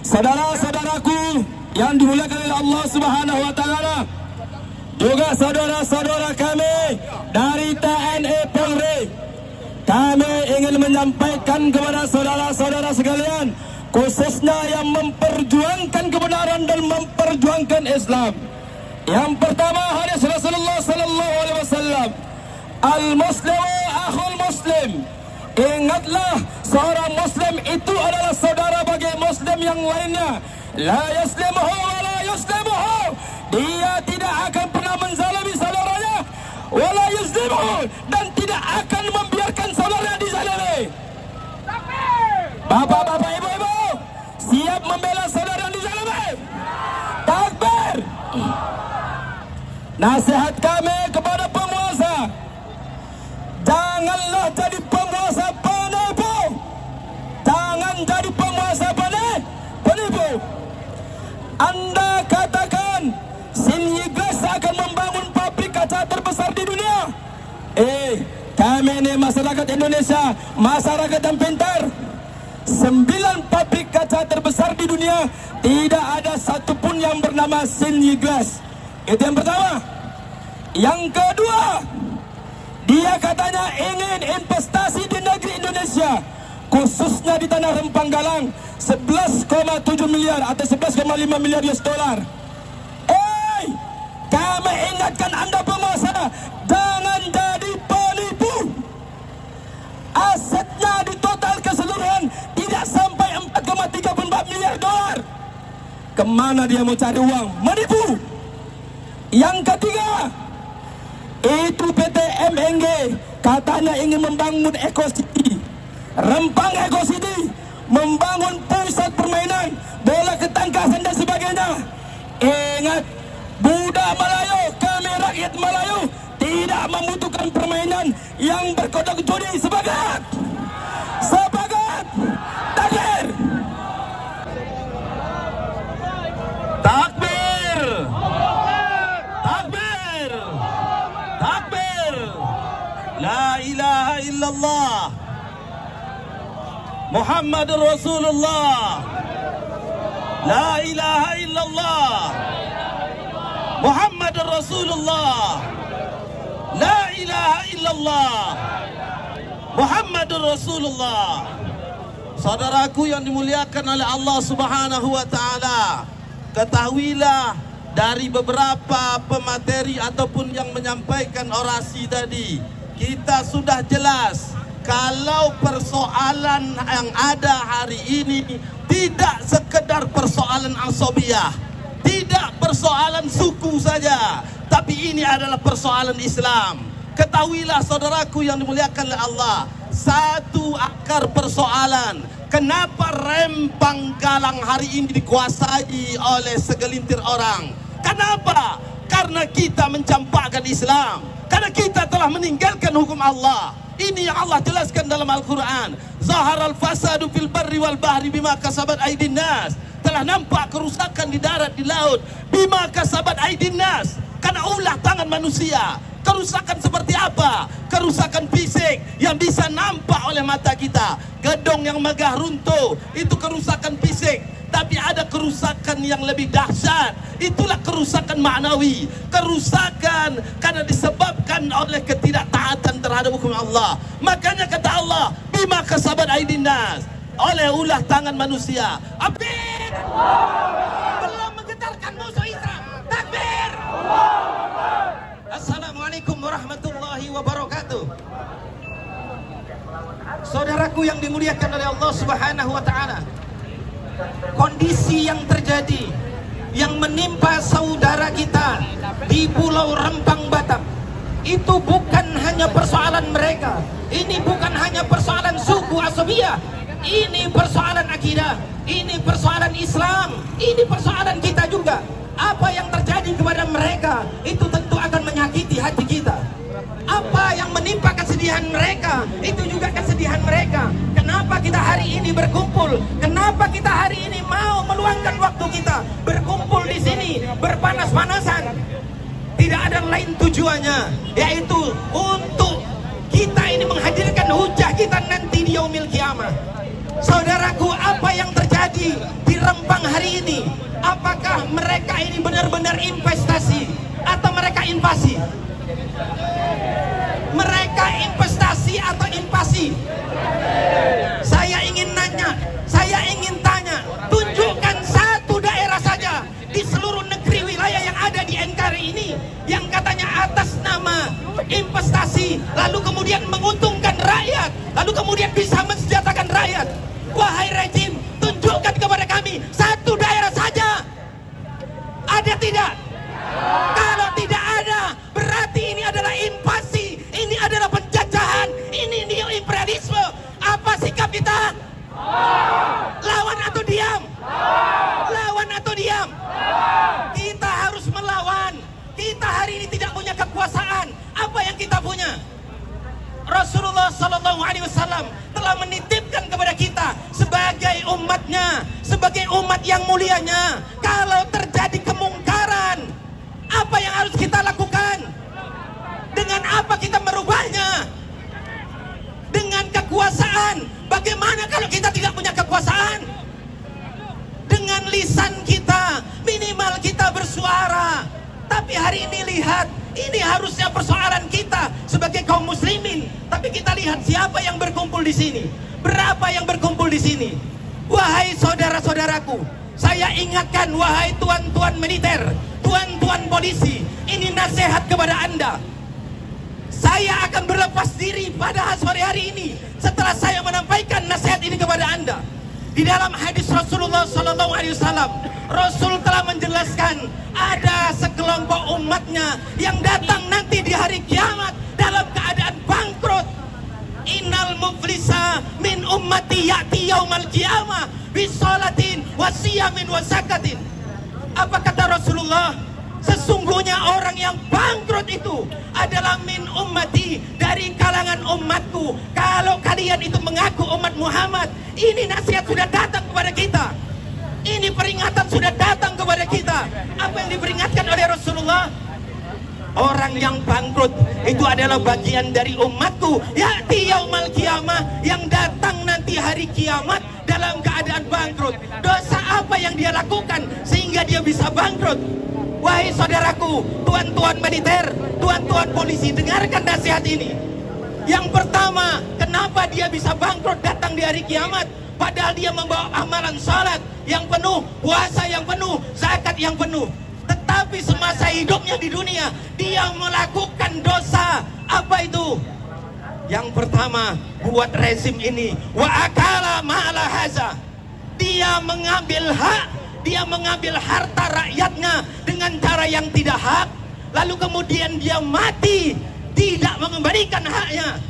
Saudara-saudaraku yang dimuliakan oleh Allah Subhanahu wa taala, juga saudara-saudara kami dari TNI Polri, kami ingin menyampaikan kepada saudara-saudara sekalian, khususnya yang memperjuangkan kebenaran dan memperjuangkan Islam. Yang pertama, hadis Rasulullah sallallahu alaihi wasallam, al-muslimu akhul muslim. Ingatlah, seorang muslim itu adalah saudara bagi muslim yang lainnya. La yaslimuhu wa la yuslimuhu. Dia tidak akan pernah menzalimi saudaranya, wa la yuslimuhu, dan tidak akan membiarkan saudaranya dizalimi. Bapak-bapak, ibu-ibu, siap membela saudara yang dizalimi? Takbir. Nasihat kami kepada penguasa, janganlah jadi penguasa penipu. Jangan jadi penguasa penipu. Anda katakan Sinyigas akan membangun pabrik kaca terbesar di dunia. Kami ini masyarakat Indonesia, masyarakat yang pintar. 9 pabrik kaca terbesar di dunia, tidak ada satupun yang bernama Sinyigas. Itu yang pertama. Yang kedua, dia katanya ingin investasi di negeri Indonesia, khususnya di tanah Rempang Galang, 11,7 miliar atau 11,5 miliar US dollar. Kami ingatkan Anda penguasa, jangan jadi penipu. Asetnya di total keseluruhan tidak sampai 4,34 miliar dolar. Kemana dia mau cari uang? Menipu. Yang ketiga, itu PT MNG katanya ingin membangun Eco City, Rempang Eco City, membangun pusat permainan, bola ketangkasan dan sebagainya. Ingat, budak Melayu, kami rakyat Melayu tidak membutuhkan permainan yang berkodok judi. Sepakat? Sepakat? Takbir! Takbir! Takbir! Takbir! La ilaha illallah Muhammadur Rasulullah. La ilaha illallah Muhammadur Rasulullah. La ilaha illallah Muhammadur Rasulullah. Saudaraku yang dimuliakan oleh Allah Subhanahu wa taala, ketahuilah dari beberapa pemateri ataupun yang menyampaikan orasi tadi, kita sudah jelas kalau persoalan yang ada hari ini tidak sekedar persoalan asobiyah, tidak persoalan suku saja, tapi ini adalah persoalan Islam. Ketahuilah saudaraku yang dimuliakan oleh Allah, satu akar persoalan kenapa Rempang Galang hari ini dikuasai oleh segelintir orang. Kenapa? Karena kita mencampakkan Islam, karena kita telah meninggalkan hukum Allah. Ini yang Allah jelaskan dalam Al-Quran. Zaharal fasadu fil barri wal bahri bima kasabat aydin nas. Telah nampak kerusakan di darat, di laut, bima kasabat aydin nas, karena ulah tangan manusia. Kerusakan seperti apa? Kerusakan fisik yang bisa nampak oleh mata kita. Gedung yang megah runtuh, itu kerusakan fisik. Tapi ada kerusakan yang lebih dahsyat, itulah kerusakan maknawi. Kerusakan karena disebabkan oleh ketidaktaatan terhadap hukum Allah. Makanya kata Allah, bima kasabat aydin nas, oleh ulah tangan manusia. Abid belum menggetarkan musuh Islam. Takbir. Assalamualaikum warahmatullahi wabarakatuh. Saudaraku yang dimuliakan oleh Allah Subhanahu wa taala, kondisi yang terjadi, yang menimpa saudara kita di Pulau Rempang Batam, itu bukan hanya persoalan mereka. Ini bukan hanya persoalan suku asobiyah. Ini persoalan akidah, ini persoalan Islam, ini persoalan kita juga. Apa yang terjadi kepada mereka itu tentu akan menyakiti hati kita. Apa yang menimpa kesedihan mereka itu juga kesedihan mereka. Kenapa kita hari ini berkumpul? Kenapa kita hari ini mau meluangkan waktu kita berkumpul di sini berpanas-panasan? Tidak ada lain tujuannya, yaitu untuk kita ini menghadirkan hujah kita nanti di yaumil kiamah. Saudaraku, apa yang terjadi di Rempang hari ini? Apakah mereka ini benar-benar investasi atau mereka invasi? Mereka investasi atau invasi? Saya ingin nanya, saya ingin tanya, tunjukkan satu daerah saja di seluruh negeri wilayah yang ada di NKRI ini yang katanya atas nama investasi lalu kemudian menguntungkan rakyat, lalu kemudian bisa mensejahterakan rakyat. Wahai rejim, tunjukkan kepada kami satu daerah saja. Ada tidak? Kalau tidak ada, berarti ini adalah invasi, ini adalah penjajahan, ini neo-imperialisme. Apa sikap kita? Lawan atau diam? Lawan atau diam? Kita harus melawan. Kita hari ini tidak punya kekuasaan. Apa yang kita punya? Rasulullah Sallallahu Alaihi Wasallam telah menitipkan kepada kita sebagai umatnya, sebagai umat yang mulianya. Kalau terjadi kemungkaran, apa yang harus kita lakukan? Dengan apa kita merubahnya? Dengan kekuasaan. Bagaimana kalau kita tidak punya kekuasaan? Dengan lisan kita, minimal kita bersuara. Tapi hari ini lihat, ini harusnya persoalan kita sebagai kaum muslimin. Tapi kita lihat siapa yang berkumpul di sini, berapa yang berkumpul di sini. Wahai saudara-saudaraku, saya ingatkan, wahai tuan-tuan militer, tuan-tuan polisi, ini nasihat kepada Anda. Saya akan berlepas diri pada sore hari ini setelah saya menyampaikan nasihat ini kepada Anda. Di dalam hadis Rasulullah Sallallahu Alaihi Wasallam, Rasul telah menjelaskan ada sekelompok umatnya yang datang nanti di hari kiamat dalam keadaan bangkrut. Innal muflisa min ummati ya'ti yaumal qiyamah bisolatin wasiyamin wasakatin. Apa kata Rasulullah? Sesungguhnya orang yang bangkrut itu adalah min ummati, dari kalangan umatku. Kalau kalian itu mengaku umat Muhammad, ini nasihat sudah datang kepada kita. Ini peringatan sudah datang kepada kita. Apa yang diperingatkan oleh Rasulullah? Orang yang bangkrut itu adalah bagian dari umatku. Ya'ti yaumal qiyamah, yang datang nanti hari kiamat dalam keadaan bangkrut. Dosa apa yang dia lakukan sehingga dia bisa bangkrut? Wahai saudaraku, tuan-tuan militer, tuan-tuan polisi, dengarkan nasihat ini. Yang pertama, kenapa dia bisa bangkrut datang di hari kiamat? Padahal dia membawa amalan salat yang penuh, puasa yang penuh, zakat yang penuh. Tetapi semasa hidupnya di dunia, dia melakukan dosa. Apa itu? Yang pertama, buat rezim ini, wa akala ma'ala haza. Dia mengambil hak, dia mengambil harta rakyatnya dengan cara yang tidak hak. Lalu kemudian dia mati, tidak mengembalikan haknya.